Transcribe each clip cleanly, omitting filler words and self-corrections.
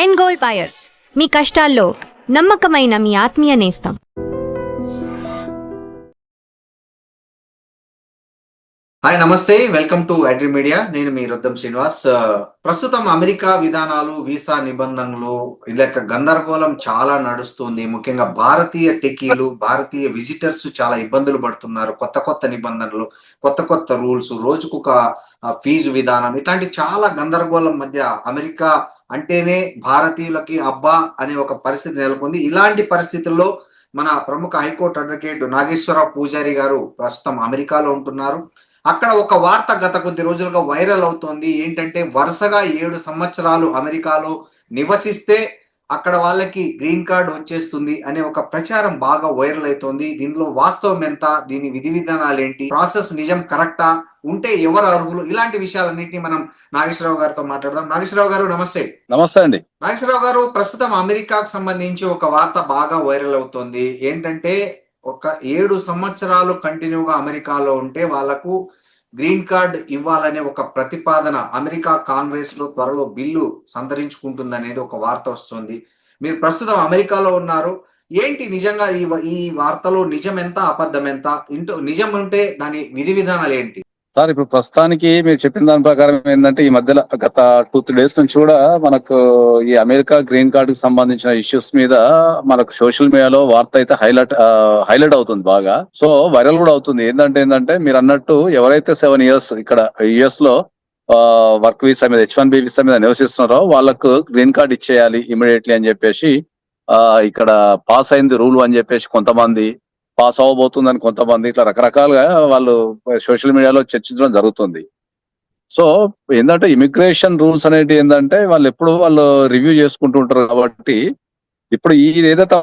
End gold buyers, మీ కష్టాల్లో నమ్మకమైన మీ ఆత్మీయ నేస్తం. హాయ్, నమస్తే, వెల్కమ్ టు అడ్రి మీడియా. నేను మీ రుద్దం శ్రీనివాస్. ప్రస్తుతం అమెరికా విధానాలు, వీసా నిబంధనలు ఇలాక గందరగోళం చాలా నడుస్తుంది. ముఖ్యంగా భారతీయ టెకీలు, భారతీయ విజిటర్స్ చాలా ఇబ్బందులు పడుతున్నారు. కొత్త కొత్త నిబంధనలు, కొత్త కొత్త రూల్స్, రోజుకొక ఫీజు విధానం, ఇట్లాంటి చాలా గందరగోళం మధ్య అమెరికా అంటేనే భారతీయులకి అబ్బా అనే ఒక పరిస్థితి నెలకొంది. ఇలాంటి పరిస్థితుల్లో మన ప్రముఖ హైకోర్టు అడ్వకేట్ నాగేశ్వరరావు పూజారి గారు ప్రస్తుతం అమెరికాలో ఉంటున్నారు. అక్కడ ఒక వార్త గత కొద్ది రోజులుగా వైరల్ అవుతోంది. ఏంటంటే వరుసగా 7 సంవత్సరాలు అమెరికాలో నివసిస్తే అక్కడ వాళ్ళకి గ్రీన్ కార్డ్ వచ్చేస్తుంది అనే ఒక ప్రచారం బాగా వైరల్ అవుతోంది. దీనిలో వాస్తవం ఎంత, దీని విధి విధానాలు ఏంటి, ప్రాసెస్ నిజం కరెక్టా, ఉంటే ఎవరు అర్హులు, ఇలాంటి విషయాలన్నింటినీ మనం నాగేశ్వరరావు గారితో మాట్లాడదాం. నాగేశ్వరరావు గారు, నమస్తే. నమస్తే అండి. నాగేశ్వరరావు గారు, ప్రస్తుతం అమెరికాకు సంబంధించి ఒక వార్త బాగా వైరల్ అవుతోంది. ఏంటంటే ఒక 7 సంవత్సరాలు కంటిన్యూగా అమెరికాలో ఉంటే వాళ్లకు గ్రీన్ కార్డ్ ఇవ్వాలనే ఒక ప్రతిపాదన అమెరికా కాంగ్రెస్ లో త్వరలో బిల్లు సంతరించుకుంటుందనేది ఒక వార్త వస్తుంది. మీరు ప్రస్తుతం అమెరికాలో ఉన్నారు. ఏంటి నిజంగా ఈ వార్తలో నిజం ఎంత, అబద్ధం ఎంత, నిజం ఉంటే దాని విధి విధానాలు ఏంటి? సార్, ఇప్పుడు ప్రస్తుతానికి మీరు చెప్పిన దాని ప్రకారం ఏంటంటే ఈ మధ్యలో గత 2-3 డేస్ నుంచి కూడా మనకు ఈ అమెరికా గ్రీన్ కార్డ్ కి సంబంధించిన ఇష్యూస్ మీద మనకు సోషల్ మీడియాలో వార్త అయితే హైలైట్ అవుతుంది బాగా. సో వైరల్ కూడా అవుతుంది. ఏంటంటే మీరు అన్నట్టు ఎవరైతే 7 years ఇక్కడ యుఎస్ లో వర్క్ వీసా మీద, H1B వీసా మీద నివసిస్తున్నారో వాళ్ళకు గ్రీన్ కార్డ్ ఇచ్చేయాలి ఇమీడియట్లీ అని చెప్పేసి ఇక్కడ పాస్ అయింది రూల్ అని చెప్పేసి కొంతమంది, పాస్ అవ్వబోతుందని కొంతమంది, ఇట్లా రకరకాలుగా వాళ్ళు సోషల్ మీడియాలో చర్చించడం జరుగుతుంది. సో ఏంటంటే ఇమిగ్రేషన్ రూల్స్ అనేవి ఏంటంటే వాళ్ళు రివ్యూ చేసుకుంటూ ఉంటారు. కాబట్టి ఇప్పుడు ఏదైతే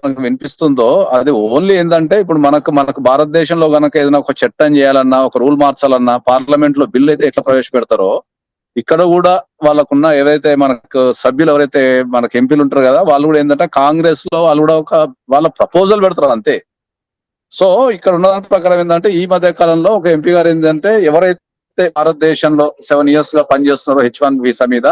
మనకు వినిపిస్తుందో అది ఓన్లీ ఏంటంటే ఇప్పుడు మనకు భారతదేశంలో కనుక ఏదైనా ఒక చట్టం చేయాలన్నా, ఒక రూల్ మార్చాలన్నా పార్లమెంట్ లో బిల్లు అయితే ఎట్లా ప్రవేశపెడతారో ఇక్కడ కూడా వాళ్ళకున్న ఏదైతే మనకు సభ్యులు ఎవరైతే మనకు ఎంపీలు ఉంటారు కదా, వాళ్ళు కూడా ఏంటంటే కాంగ్రెస్ లో వాళ్ళు కూడా వాళ్ళ ప్రపోజల్ పెడతారు అంతే. సో ఇక్కడ ఉన్న దాని ప్రకారం ఏంటంటే ఈ మధ్య కాలంలో ఒక ఎంపీ గారు ఏంటంటే ఎవరైతే భారతదేశంలో 7 years గా పనిచేస్తున్నారో H1 వీసా మీద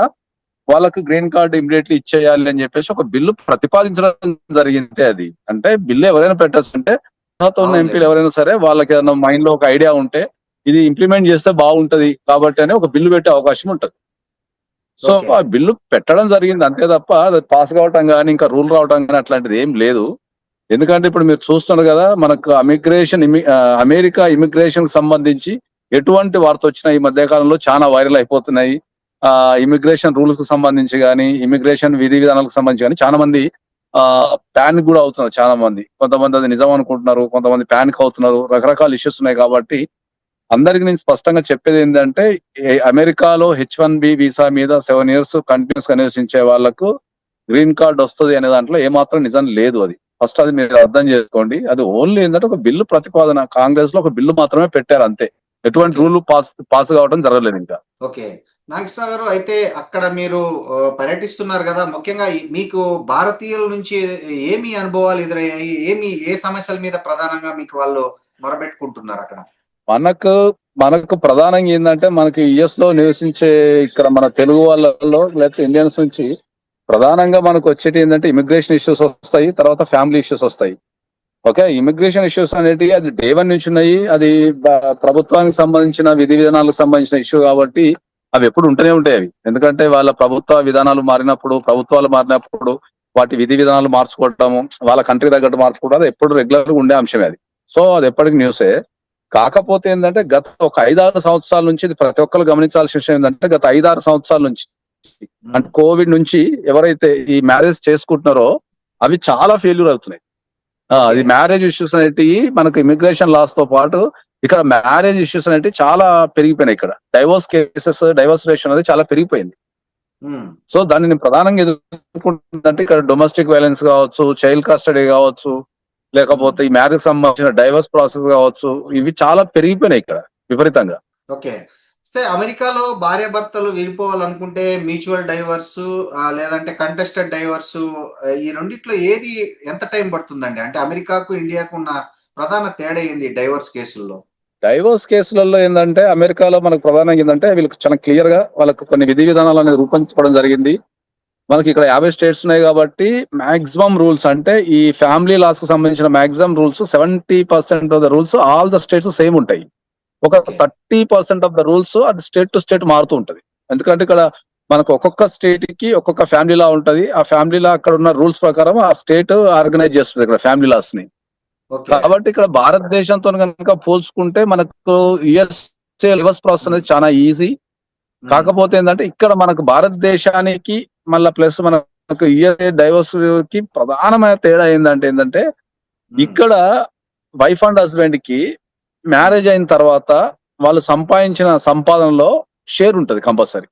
వాళ్ళకు గ్రీన్ కార్డు ఇమీడియట్లీ ఇచ్చేయాలి అని చెప్పేసి ఒక బిల్లు ప్రతిపాదించడం జరిగింది. అది అంటే బిల్లు ఎవరైనా పెట్టచ్చు, అంటే ఉన్న ఎంపీలు ఎవరైనా సరే వాళ్ళకి ఏదైనా మైండ్ లో ఒక ఐడియా ఉంటే ఇది ఇంప్లిమెంట్ చేస్తే బాగుంటది కాబట్టి అని ఒక బిల్లు పెట్టే అవకాశం ఉంటది. సో ఆ బిల్లు పెట్టడం జరిగింది అంతే తప్ప అది పాస్ కావటం కానీ ఇంకా రూల్ రావటం కానీ అట్లాంటిది ఏం లేదు. ఎందుకంటే ఇప్పుడు మీరు చూస్తున్నారు కదా, మనకు అమెరికా ఇమిగ్రేషన్ కి సంబంధించి ఎటువంటి వార్త వచ్చినా ఈ మధ్య కాలంలో చాలా వైరల్ అయిపోతున్నాయి. ఇమిగ్రేషన్ రూల్స్ కు సంబంధించి కానీ, ఇమిగ్రేషన్ విధి విధానాలకు సంబంధించి కానీ చాలా మంది ప్యానిక్ కూడా అవుతున్నారు. చాలా మంది, కొంతమంది అది నిజం అనుకుంటున్నారు, కొంతమంది ప్యానిక్ అవుతున్నారు. రకరకాల ఇష్యూస్ ఉన్నాయి. కాబట్టి అందరికి నేను స్పష్టంగా చెప్పేది ఏంటంటే అమెరికాలో H1B వీసా మీద 7 years కంటిన్యూస్ గా నివసించే వాళ్లకు గ్రీన్ కార్డ్ వస్తుంది అనే దాంట్లో ఏమాత్రం నిజం లేదు. అది ఫస్ట్ అది మీరు అర్థం చేసుకోండి. అది ఓన్లీ ఏంటంటే ఒక బిల్లు ప్రతిపాదన, కాంగ్రెస్ లో ఒక బిల్లు మాత్రమే పెట్టారు అంతే. ఎటువంటి రూల్ పాస్ కావడం జరగలేదు ఇంకా. ఓకే, నాగేశ్వరరావు గారు, అయితే అక్కడ మీరు పర్యటిస్తున్నారు కదా, ముఖ్యంగా మీకు భారతీయుల నుంచి ఏమి అనుభవాలు ఎదురయ్యాయి, ఏ సమస్యల మీద ప్రధానంగా మీకు వాళ్ళు మొరబెట్టుకుంటున్నారు అక్కడ? మనకు ప్రధానంగా ఏంటంటే మనకి యుఎస్ లో నివసించే ఇక్కడ మన తెలుగు వాళ్ళలో లేకపోతే ఇండియన్స్ నుంచి ప్రధానంగా మనకు వచ్చేటి ఏంటంటే ఇమిగ్రేషన్ ఇష్యూస్ వస్తాయి, తర్వాత ఫ్యామిలీ ఇష్యూస్ వస్తాయి. ఓకే, ఇమిగ్రేషన్ ఇష్యూస్ అనేవి అది డే 1 నుంచి ఉన్నాయి. అది ప్రభుత్వానికి సంబంధించిన విధి విధానాలకు సంబంధించిన ఇష్యూ కాబట్టి అవి ఎప్పుడు ఉంటూనే ఉంటాయి. అవి ఎందుకంటే వాళ్ళ ప్రభుత్వ విధానాలు మారినప్పుడు, ప్రభుత్వాలు మారినప్పుడు వాటి విధి విధానాలు మార్చుకోవటము, వాళ్ళ కంట్రీ తగ్గట్టు మార్చుకోవడం అది ఎప్పుడు రెగ్యులర్ గా ఉండే అంశమే అది. సో అది ఎప్పటికీ న్యూసే. కాకపోతే ఏంటంటే గత ఒక 5-6 సంవత్సరాల నుంచి ఇది ప్రతి ఒక్కరు గమనించాల్సిన విషయం ఏంటంటే గత 5-6 సంవత్సరాల నుంచి అంటే కోవిడ్ నుంచి ఎవరైతే ఈ మ్యారేజ్ చేసుకుంటున్నారో అవి చాలా ఫెయిల్యూర్ అవుతున్నాయి. అది మ్యారేజ్ ఇష్యూస్ అనేటివి మనకు ఇమిగ్రేషన్ లాస్ తో పాటు ఇక్కడ మ్యారేజ్ ఇష్యూస్ అనేవి చాలా పెరిగిపోయినాయి. ఇక్కడ డైవర్స్ రేషన్ అనేది చాలా పెరిగిపోయింది. సో దాన్ని నేను ప్రధానంగా ఎదుర్కొంటుందంటే ఇక్కడ డొమెస్టిక్ వైలెన్స్ కావచ్చు, చైల్డ్ కస్టడీ కావచ్చు, లేకపోతే ఈ మ్యారేజ్ సంబంధించిన డైవర్స్ ప్రాసెస్ కావచ్చు, ఇవి చాలా పెరిగిపోయినాయి ఇక్కడ విపరీతంగా. ఓకే, అమెరికాలో భార్యాభర్తలు విడిపోవాలనుకుంటే మ్యూచువల్ డైవర్స్ లేదంటే కంటెస్టెడ్ డైవర్స్, ఈ రెండిట్లో ఏది ఎంత టైం పడుతుందండి? అంటే అమెరికాకు ఇండియాకు ఉన్న ప్రధాన తేడా ఏంది డైవర్స్ కేసుల్లో? డైవర్స్ కేసులలో ఏంటంటే అమెరికాలో మనకు ప్రధానంగా ఏంటంటే వీళ్ళకి చాలా క్లియర్ గా వాళ్ళకు కొన్ని విధి విధానాలు అనేది రూపొందించుకోవడం జరిగింది. మనకి ఇక్కడ 50 స్టేట్స్ ఉన్నాయి కాబట్టి మాక్సిమం రూల్స్ అంటే ఈ ఫ్యామిలీ లాస్ కు సంబంధించిన maximum rules 70% of the rules all the states same ఉంటాయి. ఒక Okay. 30% ఆఫ్ ద రూల్స్ అది స్టేట్ టు స్టేట్ మారుతూ ఉంటది. ఎందుకంటే ఇక్కడ మనకు ఒక్కొక్క స్టేట్ కి ఒక్కొక్క ఫ్యామిలీ లా ఉంటది. ఆ ఫ్యామిలీ లా అక్కడ ఉన్న రూల్స్ ప్రకారం ఆ స్టేట్ ఆర్గనైజ్ చేస్తుంది ఇక్కడ ఫ్యామిలీ లాస్ ని. ఓకే. కాబట్టి ఇక్కడ భారతదేశంతో కనుక పోల్చుకుంటే మనకు యుఎస్ఏ డివోర్స్ ప్రాసెస్ అనేది చాలా ఈజీ. కాకపోతే ఏంటంటే ఇక్కడ మనకు భారతదేశానికి మళ్ళా ప్లస్ మనకు యుఎస్ఏ డైవర్స్ కి ప్రధానమైన తేడా ఏంటంటే ఇక్కడ వైఫ్ అండ్ హస్బెండ్ కి మ్యారేజ్ అయిన తర్వాత వాళ్ళు సంపాదించిన సంపాదనలో షేర్ ఉంటది కంపల్సరీ.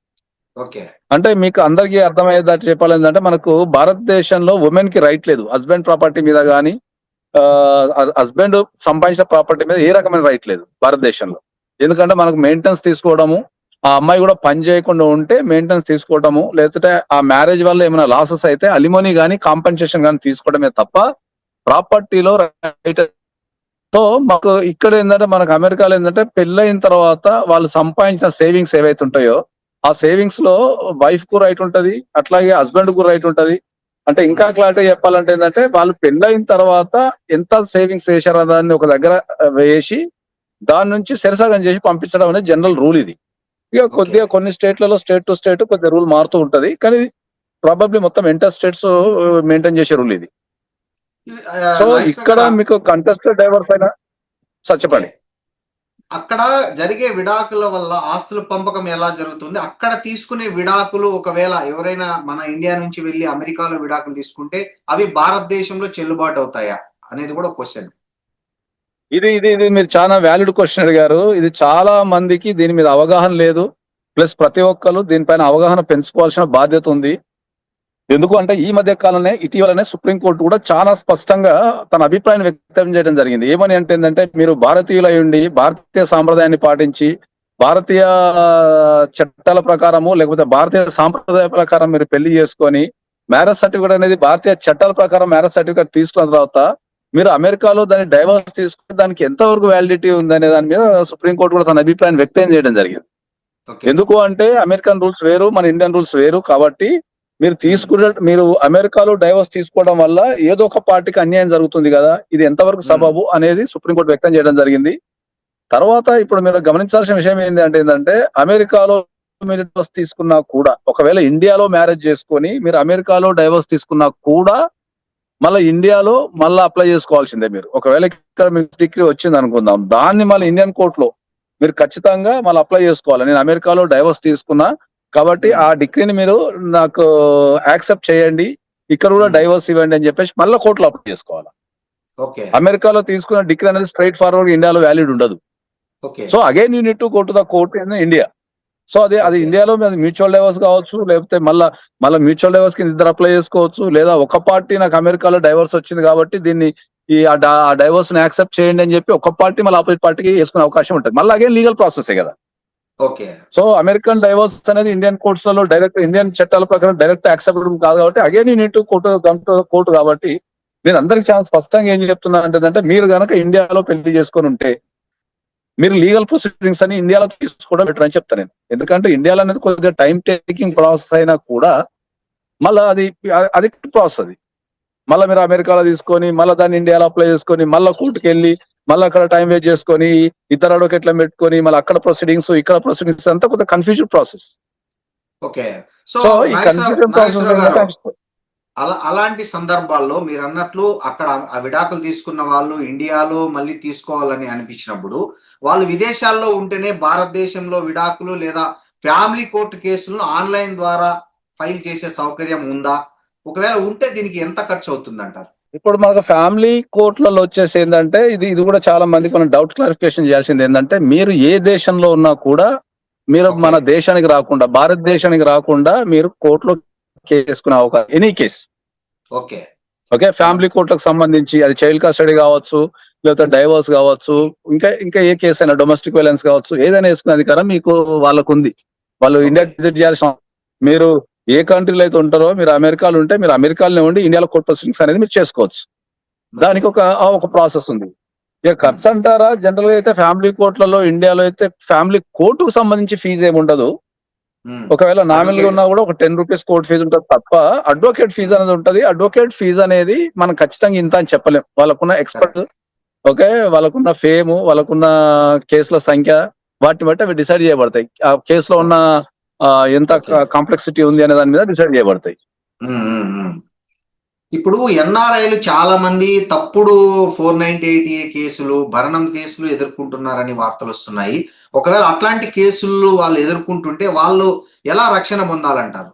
ఓకే. అంటే మీకు అందరికీ అర్థమయ్యేటట్టు చెప్పాలంటే మనకు భారతదేశంలో ఉమెన్ కి రైట్ లేదు హస్బెండ్ ప్రాపర్టీ మీద కానీ హస్బెండ్ సంపాదించిన ప్రాపర్టీ మీద ఏ రకమైన రైట్ లేదు భారతదేశంలో. ఎందుకంటే మనకు మెయింటెనెన్స్ తీసుకోవడము, ఆ అమ్మాయి కూడా పని చేయకుండా ఉంటే మెయింటెనెన్స్ తీసుకోవడము, లేకపోతే ఆ మ్యారేజ్ వల్ల ఏమైనా లాసెస్ అయితే అలిమోనీ కానీ కాంపెన్సేషన్ కానీ తీసుకోవడమే తప్ప ప్రాపర్టీలో రైట్. సో మాకు ఇక్కడ ఏంటంటే మనకు అమెరికాలో ఏంటంటే పెళ్ళైన తర్వాత వాళ్ళు సంపాదించిన సేవింగ్స్ ఏవైతే ఉంటాయో ఆ సేవింగ్స్ లో వైఫ్ కు రైట్ ఉంటది, అట్లాగే హస్బెండ్ కు రైట్ ఉంటది. అంటే ఇంకా క్లారిటీ చెప్పాలంటే ఏంటంటే వాళ్ళు పెళ్ళైన తర్వాత ఎంత సేవింగ్స్ చేశారో దాన్ని ఒక దగ్గర వేసి దాని నుంచి సెరసగం చేసి పంపించడం అనేది జనరల్ రూల్ ఇది. ఇక కొద్దిగా కొన్ని స్టేట్లలో స్టేట్ టు స్టేట్ కొద్దిగా రూల్ మారుతూ ఉంటది, కానీ ప్రాబబ్లీ మొత్తం ఎంటర్ స్టేట్స్ మెయింటైన్ చేసే రూల్ ఇది. సో ఇక్కడ మీకు కంటెస్టెడ్ డైవర్స్ అయినా సార్ చెప్పండి. అక్కడ జరిగే విడాకుల వల్ల ఆస్తుల పంపకం ఎలా జరుగుతుంది? అక్కడ తీసుకునే విడాకులు ఒకవేళ ఎవరైనా మన ఇండియా నుంచి వెళ్ళి అమెరికాలో విడాకులు తీసుకుంటే అవి భారతదేశంలో చెల్లుబాటు అవుతాయా అనేది కూడా క్వశ్చన్. ఇది ఇది ఇది మీరు చాలా వ్యాలిడ్ క్వశ్చన్ అడిగారు. ఇది చాలా మందికి దీని మీద అవగాహన లేదు. ప్లస్ ప్రతి ఒక్కరు దీనిపైన అవగాహన పెంచుకోవాల్సిన బాధ్యత ఉంది. ఎందుకు అంటే ఈ మధ్య కాలంలో ఇటీవలనే సుప్రీంకోర్టు కూడా చాలా స్పష్టంగా తన అభిప్రాయం వ్యక్తం చేయడం జరిగింది. ఏమని అంటే ఏంటంటే మీరు భారతీయులై ఉండి భారతీయ సాంప్రదాయాన్ని పాటించి భారతీయ చట్టాల ప్రకారము లేకపోతే భారతీయ సాంప్రదాయ ప్రకారం మీరు పెళ్లి చేసుకొని మ్యారేజ్ సర్టిఫికేట్ అనేది భారతీయ చట్టాల ప్రకారం మ్యారేజ్ సర్టిఫికేట్ తీసుకున్న తర్వాత మీరు అమెరికాలో దాన్ని డైవర్స్ తీసుకుని దానికి ఎంతవరకు వ్యాలిడిటీ ఉందనే దాని మీద సుప్రీంకోర్టు కూడా తన అభిప్రాయం వ్యక్తం చేయడం జరిగింది. ఎందుకు అంటే అమెరికన్ రూల్స్ వేరు, మన ఇండియన్ రూల్స్ వేరు. కాబట్టి మీరు అమెరికాలో డైవర్స్ తీసుకోవడం వల్ల ఏదో ఒక పార్టీకి అన్యాయం జరుగుతుంది కదా, ఇది ఎంతవరకు సబబు అనేది సుప్రీంకోర్టు వ్యక్తం చేయడం జరిగింది. తర్వాత ఇప్పుడు మీరు గమనించాల్సిన విషయం ఏంటంటే అమెరికాలో మీరు డైవర్స్ తీసుకున్నా కూడా ఒకవేళ ఇండియాలో మ్యారేజ్ చేసుకొని మీరు అమెరికాలో డైవర్స్ తీసుకున్నా కూడా మళ్ళీ ఇండియాలో మళ్ళీ అప్లై చేసుకోవాల్సిందే. మీరు ఒకవేళ ఇక్కడ మీకు డిగ్రీ వచ్చింది అనుకుందాం, దాన్ని మళ్ళీ ఇండియన్ కోర్టులో మీరు ఖచ్చితంగా మళ్ళీ అప్లై చేసుకోవాలి. నేను అమెరికాలో డైవర్స్ తీసుకున్నా కాబట్టి ఆ డిగ్రీని మీరు నాకు యాక్సెప్ట్ చేయండి, ఇక్కడ కూడా డైవర్స్ ఇవ్వండి అని చెప్పేసి మళ్ళీ కోర్టులో అప్లై చేసుకోవాలి. అమెరికాలో తీసుకున్న డిగ్రీ అనేది స్ట్రైట్ ఫార్వర్డ్ ఇండియాలో వ్యాలిడ్ ఉండదు. So again you need to go to the court in India. So అది ఇండియాలో మ్యూచువల్ డైవర్స్ కావచ్చు, లేకపోతే మళ్ళీ మ్యూచువల్ డైవర్స్ కింద ఇద్దరు అప్లై చేసుకోవచ్చు, లేదా ఒక పార్టీ నాకు అమెరికాలో డైవర్స్ వచ్చింది కాబట్టి దీన్ని ఆ డైవర్స్ ని యాక్సెప్ట్ చేయండి అని చెప్పి ఒక పార్టీ మళ్ళీ ఆపోజిట్ పార్టీకి వేసుకునే అవకాశం ఉంటుంది. మళ్ళీ అగైన్ లీగల్ ప్రాసెస్ కదా. సో అమెరికన్ డైవర్స్ అనేది ఇండియన్ కోర్ట్స్ లలో డైరెక్ట్ ఇండియన్ చట్టాల ప్రకారం డైరెక్ట్ యాక్సెప్టబుల్ కాదు కాబట్టి again you need to court. కాబట్టి నేను అందరికి చాలా స్పష్టంగా ఏం చెప్తున్నాను అంటే మీరు కనుక ఇండియాలో పెళ్లి చేసుకొని ఉంటే మీరు లీగల్ ప్రొసీడింగ్స్ అని ఇండియాలో తీసుకోవడం బెటర్ అని చెప్తాను నేను. ఎందుకంటే ఇండియాలో అనేది కొద్దిగా టైం టేకింగ్ ప్రాసెస్ అయినా కూడా మళ్ళీ అది ప్రాసెస్. అది మళ్ళీ మీరు అమెరికాలో తీసుకొని మళ్ళీ దాన్ని ఇండియాలో అప్లై చేసుకొని మళ్ళీ కోర్టుకి వెళ్ళి మళ్ళీ అక్కడ టైం వేస్ట్ చేసుకొని ఇద్దరు అడ్వకేట్ల పెట్టుకొని మళ్ళీ అక్కడ ప్రొసీడింగ్స్ ఇక్కడ ప్రొసీడింగ్స్ అంతా కొంత కన్ఫ్యూజన్ ప్రాసెస్. సో ఈ కన్ఫ్యూజన్ ప్రాసెస్ అలాంటి సందర్భాల్లో మీరు అన్నట్లు అక్కడ ఆ విడాకులు తీసుకున్న వాళ్ళు ఇండియాలో మళ్ళీ తీసుకోవాలని అనిపించినప్పుడు వాళ్ళు విదేశాల్లో ఉంటేనే భారతదేశంలో విడాకులు లేదా ఫ్యామిలీ కోర్టు కేసులను ఆన్లైన్ ద్వారా ఫైల్ చేసే సౌకర్యం ఉందా? ఒకవేళ ఉంటే దీనికి ఎంత ఖర్చు అవుతుంది అంటారు? ఇప్పుడు మనకు ఫ్యామిలీ కోర్టులలో వచ్చేసి ఏంటంటే ఇది కూడా చాలా మందికి మనం డౌట్ క్లారిఫికేషన్ చేయాల్సింది ఏంటంటే మీరు ఏ దేశంలో ఉన్నా కూడా మీరు మన దేశానికి రాకుండా భారతదేశానికి రాకుండా మీరు కోర్టులో చేసుకునే అవకాశం ఎనీ కేసు. ఓకే ఫ్యామిలీ కోర్టులకు సంబంధించి అది చైల్డ్ కస్టడీ కావచ్చు, లేకపోతే డైవర్స్ కావచ్చు, ఇంకా ఏ కేసు అయినా డొమెస్టిక్ వైలెన్స్ కావచ్చు, ఏదైనా వేసుకునే అధికారం మీకు వాళ్ళకు ఉంది. వాళ్ళు ఇండియాకి విజిట్ చేయాల్సిన మీరు ఏ కంట్రీలో అయితే ఉంటారో మీరు అమెరికాలో ఉంటే మీరు అమెరికాలోనే ఉండి ఇండియాలో కోర్ట్ ప్రొసీడింగ్స్ అనేది మీరు చేసుకోవచ్చు. దానికి ఒక ప్రాసెస్ ఉంది. ఇక ఖర్చు అంటారా జనరల్ గా అయితే ఫ్యామిలీ కోర్టులలో ఇండియాలో అయితే ఫ్యామిలీ కోర్టుకు సంబంధించి ఫీజు ఏమి ఉండదు. ఒకవేళ నామినల్ గా అడ్వకేట్. ఉన్నా కూడా ఒక ₹10 కోర్ట్ ఫీజు ఉంటుంది తప్ప అడ్వకేట్ ఫీజు అనేది ఉంటది. అడ్వకేట్ ఫీజు అనేది మనం ఖచ్చితంగా ఇంత అని చెప్పలేం. వాళ్ళకున్న ఎక్స్పర్ట్, కరెక్ట్. ఓకే, వాళ్ళకున్న ఫేమ్, వాళ్ళకున్న కేసుల సంఖ్య, వాటిని బట్టి అవి డిసైడ్ చేయబడతాయి. ఆ కేసులో ఉన్న ఓకే. ఎంత ఓకే. కాంప్లెక్సిటీ ఉంది అనే దాని మీద డిసైడ్ చేయబడతాయి. ఉమ్, ఉమ్, ఉమ్. ఇప్పుడు ఎన్ఆర్ఐలు చాలా మంది తప్పుడు 498A కేసులు, భరణం కేసులు ఎదుర్కొంటున్నారని వార్తలు వస్తున్నాయి. ఒకవేళ అట్లాంటి కేసులు వాళ్ళు ఎదుర్కొంటుంటే వాళ్ళు ఎలా రక్షణ పొందాలంటారు?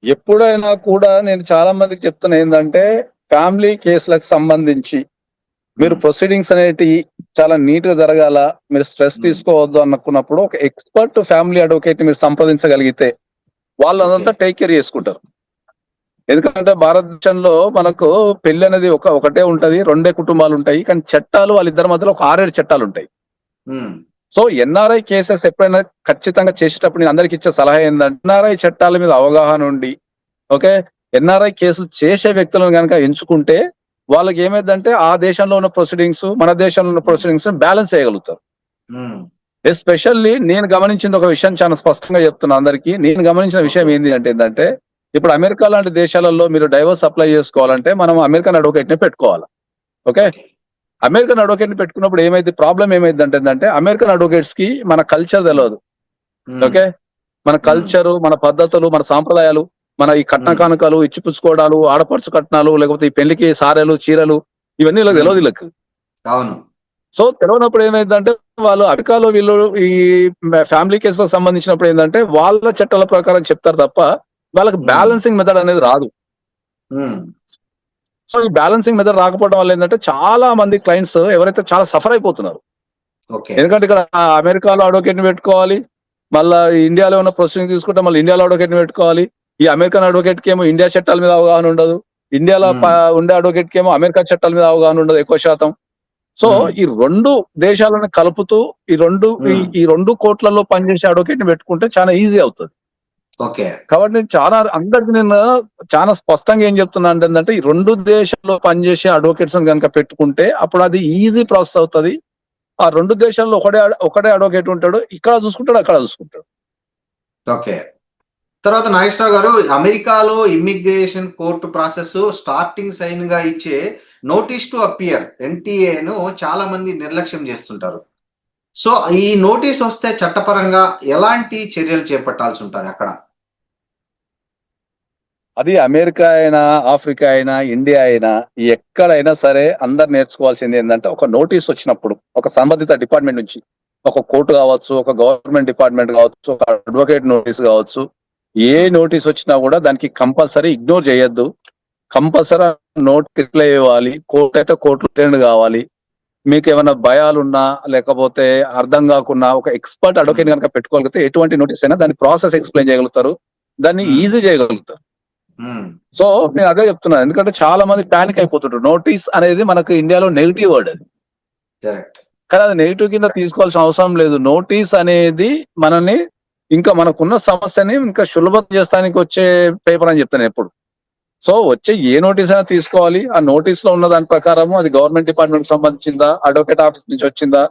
ఎప్పుడైనా కూడా నేను చాలా మందికి చెప్తున్నా ఏంటంటే, ఫ్యామిలీ కేసులకు సంబంధించి మీరు ఉమ్, ప్రొసీడింగ్స్ అనేటివి చాలా నీట్ గా జరగాల, మీరు స్ట్రెస్ ఉమ్, తీసుకోవద్దు అనుకున్నప్పుడు ఒక ఎక్స్పర్ట్ ఫ్యామిలీ అడ్వకేట్ ని మీరు సంప్రదించగలిగితే వాళ్ళు ఓకే. అదంతా టేక్ కేర్ చేసుకుంటారు. ఎందుకంటే భారతదేశంలో మనకు పెళ్లి అనేది ఒకటే ఉంటది, రెండే కుటుంబాలు ఉంటాయి, కానీ చట్టాలు వాళ్ళిద్దరి మధ్యలో ఒక 6-7 చట్టాలు ఉంటాయి. ఉమ్, సో ఎన్ఆర్ఐ కేసెస్ ఎప్పుడైనా ఖచ్చితంగా చేసేటప్పుడు నేను అందరికి ఇచ్చే సలహా ఏంటంటే, ఎన్ఆర్ఐ చట్టాల మీద అవగాహన ఉండి, ఓకే, ఎన్ఆర్ఐ కేసులు చేసే వ్యక్తులను కనుక ఎంచుకుంటే వాళ్ళకి ఏమైందంటే ఆ దేశంలో ఉన్న ప్రొసీడింగ్స్, మన దేశంలో ఉన్న ప్రొసీడింగ్స్ బ్యాలెన్స్ చేయగలుగుతారు. ఉమ్, ఎస్పెషల్లీ నేను గమనించింది ఒక విషయం చాలా స్పష్టంగా చెప్తున్నా అందరికి. నేను గమనించిన విషయం ఓకే. ఏంటంటే ఇప్పుడు అమెరికా లాంటి దేశాలలో మీరు డైవర్స్ అప్లై చేసుకోవాలంటే మనం అమెరికన్ అడ్వకేట్ ని పెట్టుకోవాలి. Okay, okay. అమెరికన్ అడ్వకేట్ ని పెట్టుకున్నప్పుడు ఏమైంది, ప్రాబ్లం ఏమైంది అంటే అమెరికన్ అడ్వకేట్స్ కి మన కల్చర్ తెలియదు. ఉమ్, ఓకే, మన ఉమ్, కల్చరు, మన పద్ధతులు, మన సాంప్రదాయాలు, మన ఈ కట్న ఉమ్, కానుకలు, ఇచ్చిపుచ్చుకోవడాలు, ఆడపడుచు కట్నాలు, లేకపోతే ఈ పెళ్లికి సారెలు, చీరలు, ఇవన్నీ ఇలా ఉమ్. తెలియదు వీళ్ళకి. అవును. సో తెలియనప్పుడు ఏమైందంటే వాళ్ళు అమెరికాలో వీళ్ళు ఈ ఫ్యామిలీ కేసులకు సంబంధించినప్పుడు ఏంటంటే వాళ్ళ చట్టాల ప్రకారం చెప్తారు తప్ప వాళ్ళకి ఉమ్, బ్యాలెన్సింగ్ మెథడ్ అనేది రాదు. ఉమ్, సో ఈ బ్యాలెన్సింగ్ మెథడ్ రాకపోవడం వల్ల ఏంటంటే చాలా మంది క్లయింట్స్ ఎవరైతే చాలా సఫర్ అయిపోతున్నారు. ఓకే. ఎందుకంటే ఇక్కడ అమెరికాలో అడ్వకేట్ ని పెట్టుకోవాలి, మళ్ళీ ఇండియాలో ఉన్న ప్రొసీడింగ్ తీసుకుంటే మళ్ళీ ఇండియాలో అడ్వకేట్ ని పెట్టుకోవాలి. ఈ అమెరికన్ అడ్వకేట్ కి ఏమో ఇండియా చట్టాల మీద అవగాహన ఉండదు, ఇండియాలో ఉమ్, ఉండే అడ్వకేట్ కి ఏమో అమెరికా చట్టాల మీద అవగాహన ఉండదు ఎక్కువ శాతం. సో ఉమ్, ఈ రెండు దేశాలను కలుపుతూ ఉమ్. ఈ రెండు కోట్లలో పనిచేసే అడ్వకేట్ ని పెట్టుకుంటే చాలా ఈజీ అవుతుంది. ఓకే. కాబట్టి నేను అందరికి నేను చాలా స్పష్టంగా ఏం చెప్తున్నా అంటే ఈ రెండు దేశాల్లో పనిచేసే అడ్వకేట్స్ కనుక పెట్టుకుంటే అప్పుడు అది ఈజీ ప్రాసెస్ అవుతుంది. ఆ రెండు దేశాల్లో ఒకటే అడ్వకేట్ ఉంటాడు, ఇక్కడ చూసుకుంటాడు, అక్కడ చూసుకుంటాడు. ఓకే. తర్వాత నాగేశ్వరరావు గారు, అమెరికాలో immigration court process starting sign గా ఇచ్చే నోటీస్ టు అపియర్ ఎన్టీఏను చాలా మంది నిర్లక్ష్యం చేస్తుంటారు. సో ఈ నోటీస్ వస్తే చట్టపరంగా ఎలాంటి చర్యలు చేపట్టాల్సి ఉంటుంది అక్కడ? అది అమెరికా అయినా, ఆఫ్రికా అయినా, ఇండియా అయినా, ఎక్కడైనా సరే అందరు నేర్చుకోవాల్సింది ఏంటంటే ఒక నోటీస్ వచ్చినప్పుడు ఒక సంబంధిత డిపార్ట్మెంట్ నుంచి, ఒక కోర్టు కావచ్చు, ఒక గవర్నమెంట్ డిపార్ట్మెంట్ కావచ్చు, ఒక అడ్వకేట్ నోటీస్ కావచ్చు, ఏ నోటీస్ వచ్చినా కూడా దానికి కంపల్సరీ ఇగ్నోర్ చేయొద్దు. కంపల్సరీ నోటీస్ రిప్లై ఇవ్వాలి. కోర్టు అయితే కోర్టు అటెండ్ కావాలి. మీకు ఏమైనా భయాలున్నా లేకపోతే అర్థం కాకున్నా ఒక ఎక్స్పర్ట్ అడ్వకేట్ కనుక పెట్టుకోగలిగితే ఎటువంటి నోటీస్ అయినా దాని ప్రాసెస్ ఎక్స్ప్లెయిన్ చేయగలుగుతారు, దాన్ని ఈజీ చేయగలుగుతారు. సో నేను అదే చెప్తున్నాను, ఎందుకంటే చాలా మంది ప్యానిక్ అయిపోతుంటారు. నోటీస్ అనేది మనకు ఇండియాలో నెగిటివ్ వర్డ్ అది, కరెక్ట్. కానీ అది నెగిటివ్ కింద తీసుకోవాల్సిన అవసరం లేదు. నోటీస్ అనేది మనల్ని ఇంకా మనకున్న సమస్యని ఇంకా సులభం చేస్తానికి వచ్చే పేపర్ అని చెప్తాను ఎప్పుడు. సో వచ్చే ఏ నోటీస్ అయినా తీసుకోవాలి, ఆ నోటీస్ లో ఉన్న దాని ప్రకారం అది గవర్నమెంట్ డిపార్ట్మెంట్ సంబంధించిందా, అడ్వకేట్ ఆఫీస్ నుంచి వచ్చిందా,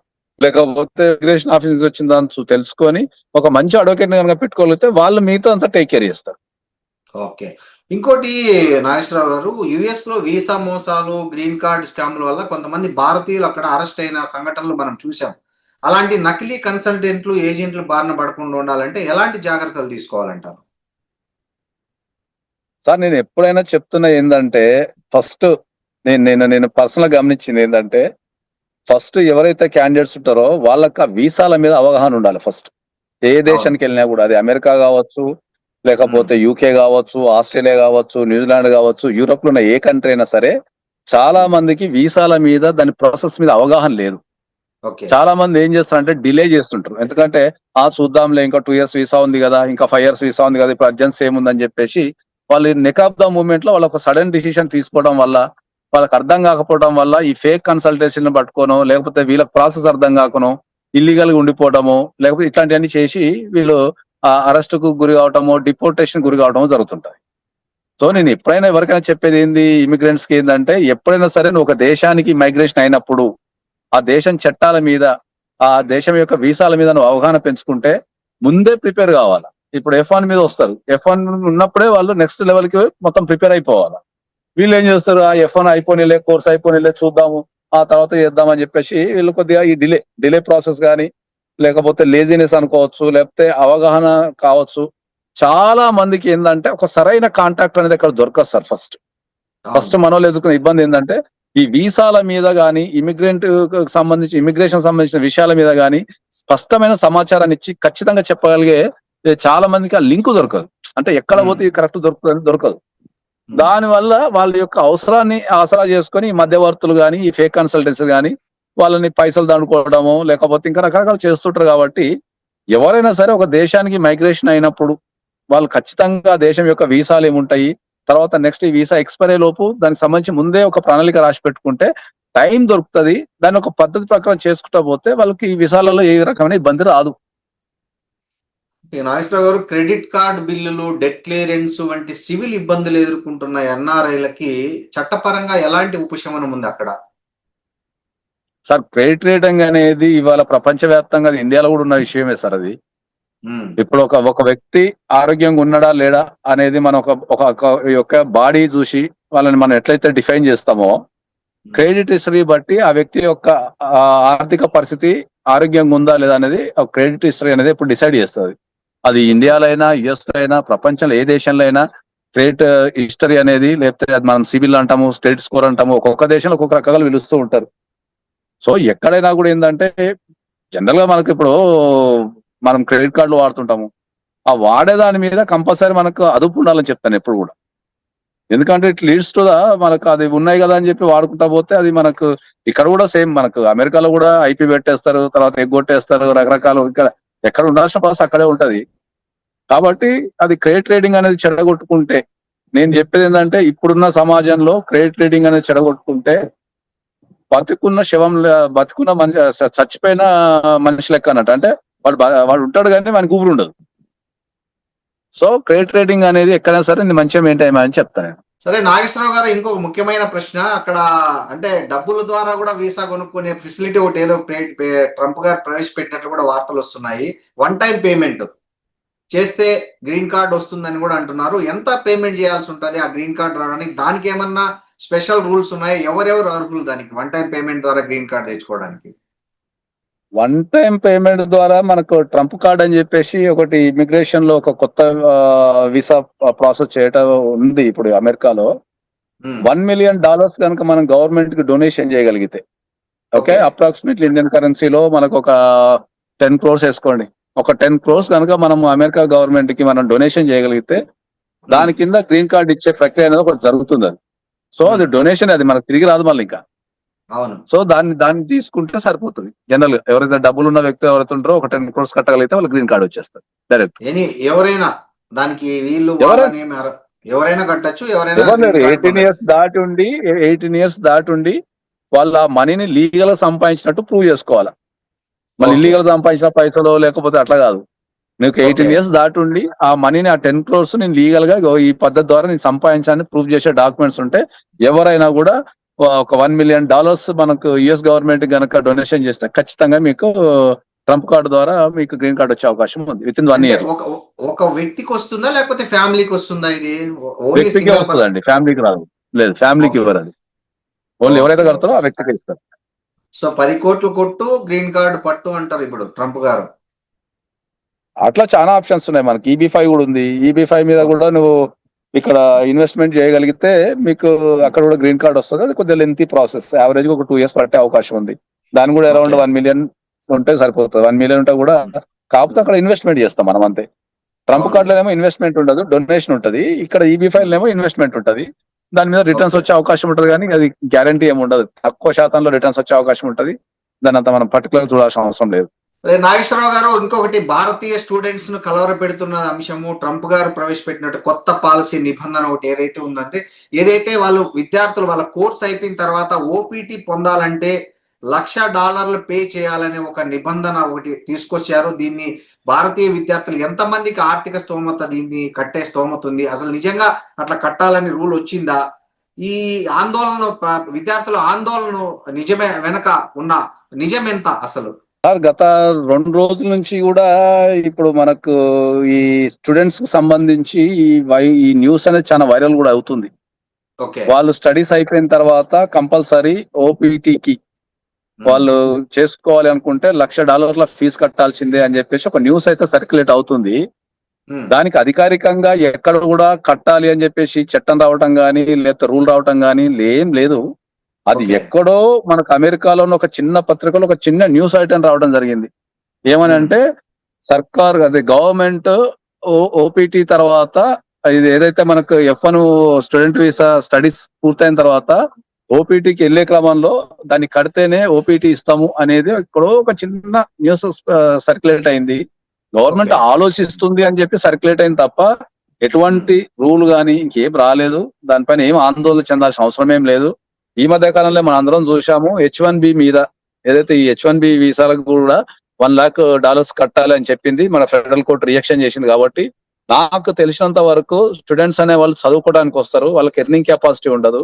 లేకపోతే ఇమిగ్రేషన్ ఆఫీస్ నుంచి వచ్చిందా అని తెలుసుకొని ఒక మంచి అడ్వకేట్ ని కనుక పెట్టుకోగలిగితే వాళ్ళు మీతో అంతా టేక్ కేర్ చేస్తారు. ఓకే. ఇంకోటి నాగేశ్వరరావు గారు, యుఎస్ లో వీసా మోసాలు, గ్రీన్ కార్డ్ స్కామ్ల వల్ల కొంతమంది భారతీయులు అక్కడ అరెస్ట్ అయిన సంఘటనలు మనం చూసాం. అలాంటి నకిలీ కన్సల్టెంట్లు, ఏజెంట్లు బారిన పడకుండా ఉండాలంటే ఎలాంటి జాగ్రత్తలు తీసుకోవాలంటారు? సార్ నేను ఎప్పుడైనా చెప్తున్నా ఏంటంటే ఫస్ట్ నేను పర్సనల్ గమనించింది ఏంటంటే ఫస్ట్ ఎవరైతే క్యాండిడేట్స్ ఉంటారో వాళ్ళకి ఆ వీసాల మీద అవగాహన ఉండాలి. ఫస్ట్ ఏ దేశానికి వెళ్ళినా కూడా, అది అమెరికా కావచ్చు, లేకపోతే యూకే కావచ్చు, ఆస్ట్రేలియా కావచ్చు, న్యూజిలాండ్ కావచ్చు, యూరోప్ లో ఉన్న ఏ కంట్రీ అయినా సరే చాలా మందికి వీసాల మీద దాని ప్రాసెస్ మీద అవగాహన లేదు. ఓకే. చాలా మంది ఏం చేస్తారంటే డిలే చేస్తుంటారు. ఎందుకంటే చూద్దాంలే, ఇంకా 2 years వీసా ఉంది కదా, ఇంకా 5 years వీసా ఉంది కదా, ఇప్పుడు అర్జెన్సీ ఏముందని చెప్పేసి వాళ్ళు నెక్ ఆఫ్ ద మూమెంట్ లో వాళ్ళ ఒక సడన్ డిసిషన్ తీసుకోవడం వల్ల, వాళ్ళకి అర్థం కాకపోవడం వల్ల ఈ ఫేక్ కన్సల్టేషన్ పట్టుకోనో, లేకపోతే వీళ్ళకి ప్రాసెస్ అర్థం కాకనో ఇల్లీగల్ గా ఉండిపోవడము, లేకపోతే ఇట్లాంటివన్నీ చేసి వీళ్ళు అరెస్ట్ కు గురి కావటము, డిపోర్టేషన్ గురి కావటము జరుగుతుంటాయి. సో నేను ఎప్పుడైనా ఎవరికైనా చెప్పేది ఏంది ఇమిగ్రెంట్స్ కి ఏంటంటే, ఎప్పుడైనా సరే నువ్వు ఒక దేశానికి మైగ్రేషన్ అయినప్పుడు ఆ దేశం చట్టాల మీద, ఆ దేశం యొక్క వీసాల మీద నువ్వు అవగాహన పెంచుకుంటే ముందే ప్రిపేర్ కావాలా. ఇప్పుడు F1 మీద వస్తారు. F1 ఉన్నప్పుడే వాళ్ళు నెక్స్ట్ లెవెల్ కి మొత్తం ప్రిపేర్ అయిపోవాలి. వీళ్ళు ఏం చేస్తారు, ఆ F1 అయిపోయిలే, కోర్స్ అయిపోయిలే, చూద్దాము ఆ తర్వాత చేద్దామని చెప్పేసి వీళ్ళు కొద్దిగా ఈ డిలే ప్రాసెస్ కానీ, లేకపోతే లేజినెస్ అనుకోవచ్చు, లేకపోతే అవగాహన కావచ్చు. చాలా మందికి ఏంటంటే ఒక సరైన కాంటాక్ట్ అనేది అక్కడ దొరకదు సార్. ఫస్ట్ అవును. మనోళ్ళు ఎదుర్కొనే ఇబ్బంది ఏంటంటే ఈ వీసాల మీద కానీ, ఇమిగ్రేషన్ సంబంధించిన విషయాల మీద కానీ స్పష్టమైన సమాచారాన్ని ఇచ్చి ఖచ్చితంగా చెప్పగలిగే చాలా మందికి ఆ లింక్ దొరకదు. అంటే ఎక్కడ ఉమ్, పోతే కరెక్ట్ దొరకదు. ఉమ్. దాని వల్ల వాళ్ళ యొక్క అవసరాన్ని ఆసరా చేసుకొని ఈ మధ్యవర్తులు కానీ, ఈ ఫేక్ కన్సల్టెన్సీ కానీ వాళ్ళని పైసలు దండుకోవడము, లేకపోతే ఇంకా రకరకాలు చేస్తుంటారు. కాబట్టి ఎవరైనా సరే ఒక దేశానికి మైగ్రేషన్ అయినప్పుడు వాళ్ళు ఖచ్చితంగా ఆ దేశం యొక్క వీసాలు ఏముంటాయి, తర్వాత నెక్స్ట్ ఈ వీసా ఎక్స్పైరీ లోపు దానికి సంబంధించి ముందే ఒక ప్రణాళిక రాసి పెట్టుకుంటే టైం దొరుకుతుంది. దాన్ని ఒక పద్ధతి ప్రకారం చేసుకుంటా పోతే వాళ్ళకి ఈ వీసాలలో ఏ రకమైన ఇబ్బంది రాదు. ఈ నాగేశ్వరరావు గారు, క్రెడిట్ కార్డ్ బిల్లులు, డెట్ క్లియరెన్స్ వంటి సివిల్ ఇబ్బందులు ఎదుర్కొంటున్న ఎన్ఆర్ఐలకి చట్టపరంగా ఎలాంటి ఉపశమనం ఉంది అక్కడ? సార్, క్రెడిట్ రేటింగ్ అనేది ఇవాళ ప్రపంచవ్యాప్తంగా అది ఇండియాలో కూడా ఉన్న విషయమే సార్. అది ఉమ్, ఇప్పుడు ఒక వ్యక్తి ఆరోగ్యంగా ఉన్నాడా లేడా అనేది మనం ఒక బాడీ చూసి వాళ్ళని మనం ఎట్లయితే డిఫైన్ చేస్తామో, క్రెడిట్ హిస్టరీ బట్టి ఆ వ్యక్తి యొక్క ఆ, ఆర్థిక పరిస్థితి ఆరోగ్యంగా ఉందా లేదా అనేది క్రెడిట్ హిస్టరీ అనేది ఇప్పుడు డిసైడ్ చేస్తుంది. అది ఓకే. ఇండియాలో అయినా, యుఎస్ లో అయినా, ప్రపంచంలో ఏ దేశంలో అయినా క్రెడిట్ హిస్టరీ అనేది, లేకపోతే అది మనం సిబిల్ అంటాము, క్రెడిట్ స్కోర్ అంటాము, ఒక్కొక్క దేశంలో ఒక్కొక్క రకాలు పిలుస్తూ ఉంటారు. సో ఎక్కడైనా కూడా ఏంటంటే జనరల్ గా మనకి ఇప్పుడు మనం క్రెడిట్ కార్డులు వాడుతుంటాము. ఆ వాడే దాని మీద కంపల్సరీ మనకు అదుపు ఉండాలని చెప్తాను ఎప్పుడు కూడా. ఎందుకంటే ఇట్ లీడ్స్ టు మనకు అది ఉన్నాయి కదా అని చెప్పి వాడుకుంటా పోతే అది మనకు ఇక్కడ కూడా సేమ్, మనకు అమెరికాలో కూడా ఐపీ పెట్టేస్తారు, తర్వాత ఎగ్గొట్టేస్తారు, రకరకాలు. ఇక్కడ ఎక్కడ ఉండాల్సిన పరిస్థితి అక్కడే ఉంటది. కాబట్టి అది క్రెడిట్ రేటింగ్ అనేది చెడగొట్టుకుంటే, నేను చెప్పేది ఏంటంటే ఇప్పుడున్న సమాజంలో క్రెడిట్ రేటింగ్ అనేది చెడగొట్టుకుంటే బతుకున్న శవం బతుకున్న మనిషి, చచ్చిపోయిన మనిషి లెక్క అన్నట్టు. అంటే వాడు ఉంటాడు కానీ మనకు ఊపిరి ఉండదు. సో క్రెడిట్ రేటింగ్ అనేది ఎక్కడైనా సరే నేను మంచిగా మెయింటైన్ అని చెప్తాను. సరే నాగేశ్వరరావు గారు, ఇంకొక ముఖ్యమైన ప్రశ్న. అక్కడ అంటే డబ్బుల ద్వారా కూడా వీసా కొనుక్కునే ఫెసిలిటీ ఒకటి ఏదో ట్రంప్ గారు ప్రవేశపెట్టినట్లు కూడా వార్తలు వస్తున్నాయి. వన్ టైం పేమెంట్ చేస్తే గ్రీన్ కార్డ్ వస్తుందని కూడా అంటున్నారు. ఎంత పేమెంట్ చేయాల్సి ఉంటుంది ఆ గ్రీన్ కార్డ్ రావడానికి? దానికి ఏమన్నా స్పెషల్ రూల్స్ ఉన్నాయి? ఎవరెవరు అర్హులు దానికి వన్ టైం పేమెంట్ ద్వారా గ్రీన్ కార్డ్ తెచ్చుకోవడానికి? వన్ టైం పేమెంట్ ద్వారా మనకు ట్రంప్ కార్డ్ అని చెప్పేసి ఒకటి ఇమిగ్రేషన్ లో ఒక కొత్త వీసా ప్రాసెస్ చేయటం ఉంది ఇప్పుడు అమెరికాలో. $1 మిలియన్ కనుక మనం గవర్నమెంట్ కి డొనేషన్ చేయగలిగితే, ఓకే, అప్రాక్సిమేట్లీ ఇండియన్ కరెన్సీలో మనకు ఒక 10 crores వేసుకోండి. ఒక 10 crores కనుక మనం అమెరికా గవర్నమెంట్ కి మనం డొనేషన్ చేయగలిగితే దాని కింద గ్రీన్ కార్డ్ ఇచ్చే ప్రక్రియ అనేది ఒకటి జరుగుతుంది. అది సో అది డొనేషన్, అది మనకు తిరిగి రాదు మళ్ళీ ఇంకా. అవును. సో దాన్ని తీసుకుంటే సరిపోతుంది. జనరల్ గా ఎవరైతే డబ్బులు ఉన్న వ్యక్తి ఎవరైతే ఉంటారో ఒక 10 crores కట్టగలిగితే వాళ్ళకి గ్రీన్ కార్డ్ వచ్చేస్తారు డైరెక్ట్. ఎవరైనా దానికి వీళ్ళు ఎవరైనా కట్టచ్చు. ఎవరైనా 18 ఇయర్స్ దాటి ఉండి వాళ్ళ మనీని లీగల్ గా సంపాదించినట్టు ప్రూవ్ చేసుకోవాలి. మళ్ళీ ఇల్లీగల్ సంపాదించిన పైసలు లేకపోతే అట్లా కాదు. నీకు 18 ఇయర్స్ దాటి ఉండి ఆ మనీని, ఆ 10 crores నేను లీగల్ గా ఈ పద్ధతి ద్వారా నేను సంపాదించాలని ప్రూవ్ చేసే డాక్యుమెంట్స్ ఉంటే ఎవరైనా కూడా ఒక $1 మిలియన్ మనకు యుఎస్ గవర్నమెంట్ గనక డొనేషన్ చేస్తే ఖచ్చితంగా మీకు ట్రంప్ కార్డు ద్వారా మీకు గ్రీన్ కార్డ్ వచ్చే అవకాశం ఉంది విత్ ఇన్ 1 year. ఒక వ్యక్తికి వస్తుందా లేకపోతే ఫ్యామిలీకి వస్తుందా? ఇది వ్యక్తికి వస్తుందండి, ఫ్యామిలీకి రాదు. లేదు, ఫ్యామిలీకి ఇవ్వరు. అది ఓన్లీ ఎవరైతే కడతారో ఆ వ్యక్తికి ఇస్తారు. సో 10 కోట్లు కొట్టు గ్రీన్ కార్డు పట్టు అంటారు ఇప్పుడు ట్రంప్ గారు. అట్లా చాలా ఆప్షన్స్ ఉన్నాయి. మనకి EB-5 కూడా ఉంది. EB-5 మీద కూడా నువ్వు ఇక్కడ ఇన్వెస్ట్మెంట్ చేయగలిగితే మీకు అక్కడ కూడా గ్రీన్ కార్డ్ వస్తుంది. అది కొద్దిగా లెంతీ ప్రాసెస్, యావరేజ్ గా ఒక 2 years పట్టే అవకాశం ఉంది. దాని కూడా అరౌండ్ 1 మిలియన్ ఉంటే సరిపోతుంది. 1 మిలియన్ ఉంటే కూడా, కాకపోతే అక్కడ ఇన్వెస్ట్మెంట్ చేస్తాం మనం అంతే. ట్రంప్ కార్డ్ లోనేమో ఇన్వెస్ట్మెంట్ ఉండదు, డొనేషన్ ఉంటుంది. ఇక్కడ EB-5 ఏమో ఇన్వెస్ట్మెంట్ ఉంటుంది. దాని మీద రిటర్న్స్ వచ్చే అవకాశం ఉంటుంది, కానీ అది గ్యారంటీ ఏమి ఉండదు. తక్కువ శాతంలో రిటర్న్స్ వచ్చే అవకాశం ఉంటుంది. దాని అంతా మనం పర్టికులర్ చూడాల్సిన అవసరం లేదు. నాగేశ్వరరావు గారు, ఇంకొకటి భారతీయ స్టూడెంట్స్ ను కలవర పెడుతున్న అంశము, ట్రంప్ గారు ప్రవేశపెట్టినట్టు కొత్త పాలసీ నిబంధన ఒకటి ఏదైతే ఉందంటే, ఏదైతే వాళ్ళు విద్యార్థులు వాళ్ళ కోర్స్ అయిపోయిన తర్వాత OPT పొందాలంటే $1,00,000 పే చేయాలనే ఒక నిబంధన ఒకటి తీసుకొచ్చారు. దీన్ని భారతీయ విద్యార్థులు ఎంతమందికి ఆర్థిక స్తోమత దీన్ని కట్టే స్తోమత ఉంది? అసలు నిజంగా అట్లా కట్టాలని రూల్ వచ్చిందా? ఈ ఆందోళన, విద్యార్థుల ఆందోళన నిజమే వెనక ఉన్న నిజం ఎంత అసలు? సార్ గత 2 రోజుల నుంచి కూడా ఇప్పుడు మనకు ఈ స్టూడెంట్స్ కి సంబంధించి ఈ న్యూస్ అనేది చాలా వైరల్ కూడా అవుతుంది. ఓకే. వాళ్ళు స్టడీస్ అయిపోయిన తర్వాత కంపల్సరీ ఓపీటీకి వాళ్ళు చేసుకోవాలి అనుకుంటే $1,00,000 ఫీజు కట్టాల్సిందే అని చెప్పేసి ఒక న్యూస్ అయితే సర్క్యులేట్ అవుతుంది. దానికి అధికారికంగా ఎక్కడ కూడా కట్టాలి అని చెప్పేసి చట్టం రావటం గానీ లేకపోతే రూల్ రావటం గానీ ఏం లేదు. అది ఓకే. ఎక్కడో మనకు అమెరికాలోని ఒక చిన్న పత్రికలో ఒక చిన్న న్యూస్ ఐటమ్ రావడం జరిగింది. ఏమని అంటే సర్కార్ అదే గవర్నమెంట్ ఓపీటీ తర్వాత ఇది ఏదైతే మనకు F1 స్టూడెంట్ వీసా స్టడీస్ పూర్తయిన తర్వాత ఓపీటీకి వెళ్లే క్రమంలో దాన్ని కడితేనే ఓపీటీ ఇస్తాము అనేది ఎక్కడో ఒక చిన్న న్యూస్ సర్క్యులేట్ అయింది. Government okay. ఆలోచిస్తుంది అని చెప్పి సర్క్యులేట్ అయింది తప్ప ఎటువంటి రూల్ గానీ ఇంకేం రాలేదు. దానిపైన ఏం ఆందోళన చెందాల్సిన అవసరం ఏం లేదు. ఈ మధ్య కాలంలో మనం అందరం చూసాము H1B మీద ఏదైతే ఈ H1B వీసాలకు కూడా $1,00,000 కట్టాలి అని చెప్పింది. మన ఫెడరల్ కోర్టు రియాక్షన్ చేసింది. కాబట్టి నాకు తెలిసినంత వరకు స్టూడెంట్స్ అనే వాళ్ళు చదువుకోవడానికి వస్తారు. వాళ్ళకి ఎర్నింగ్ కెపాసిటీ ఉండదు.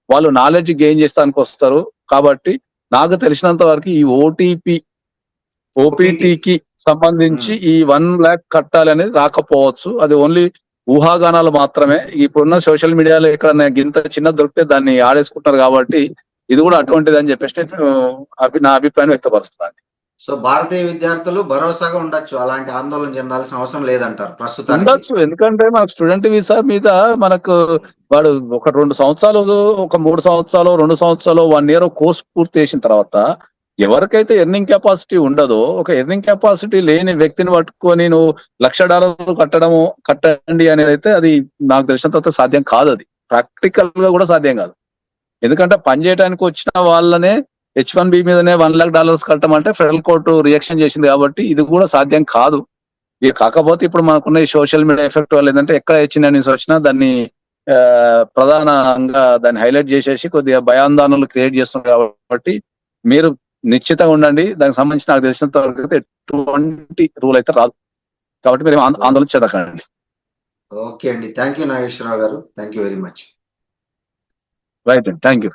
వాళ్ళు నాలెడ్జ్ గెయిన్ చేస్తానికి వస్తారు. కాబట్టి నాకు తెలిసినంత వరకు ఈ ఓపీటీకి సంబంధించి ఈ 1,00,000 కట్టాలి అనేది రాకపోవచ్చు. అది ఓన్లీ ఊహాగానాలు మాత్రమే. ఇప్పుడున్న సోషల్ మీడియాలో ఎక్కడన్నా గింత చిన్న దొరికితే దాన్ని ఆడేసుకుంటారు కాబట్టి ఇది కూడా అటువంటిది అని చెప్పేసి నేను నా అభిప్రాయం వ్యక్తపరుస్తున్నాను. సో భారతీయ విద్యార్థులు భరోసాగా ఉండొచ్చు. అలాంటి ఆందోళన చెందాల్సిన అవసరం లేదంటారు ప్రస్తుతానికి. ఉండొచ్చు. ఎందుకంటే మనకు స్టూడెంట్ వీసా మీద మనకు వాడు ఒక 2 సంవత్సరాలు, ఒక 3 సంవత్సరాలు, 2 సంవత్సరాలు, 1 ఇయర్ కోర్స్ పూర్తి చేసిన తర్వాత ఎవరికైతే ఎర్నింగ్ కెపాసిటీ ఉండదో ఒక ఎర్నింగ్ కెపాసిటీ లేని వ్యక్తిని పట్టుకొని నువ్వు $1,00,000 కట్టండి అనేది అయితే అది నాకు తెలిసినంత సాధ్యం కాదు. అది ప్రాక్టికల్ గా కూడా సాధ్యం కాదు. ఎందుకంటే పని చేయడానికి వచ్చిన వాళ్ళనే H1B మీదనే $1,00,000 కట్టమంటే ఫెడరల్ కోర్టు రియాక్షన్ చేసింది. కాబట్టి ఇది కూడా సాధ్యం కాదు. ఇక కాకపోతే ఇప్పుడు మనకున్న ఈ సోషల్ మీడియా ఎఫెక్ట్ వల్ల ఏంటంటే ఎక్కడ చిన్న న్యూస్ వచ్చినా దాన్ని ప్రధానంగా దాన్ని హైలైట్ చేసేసి కొద్దిగా భయాందోళనలు క్రియేట్ చేస్తున్నారు. కాబట్టి మీరు నిశ్చితంగా ఉండండి. దానికి సంబంధించి నాకు తెలిసినంత వరకు అయితే ఎటువంటి రూల్ అయితే రాదు. కాబట్టి మీరు ఆందోళన చెందకండి. ఓకే అండి. థ్యాంక్ యూ నాగేశ్వరరావు గారు. Thank you very much. Right అండి. Thank you.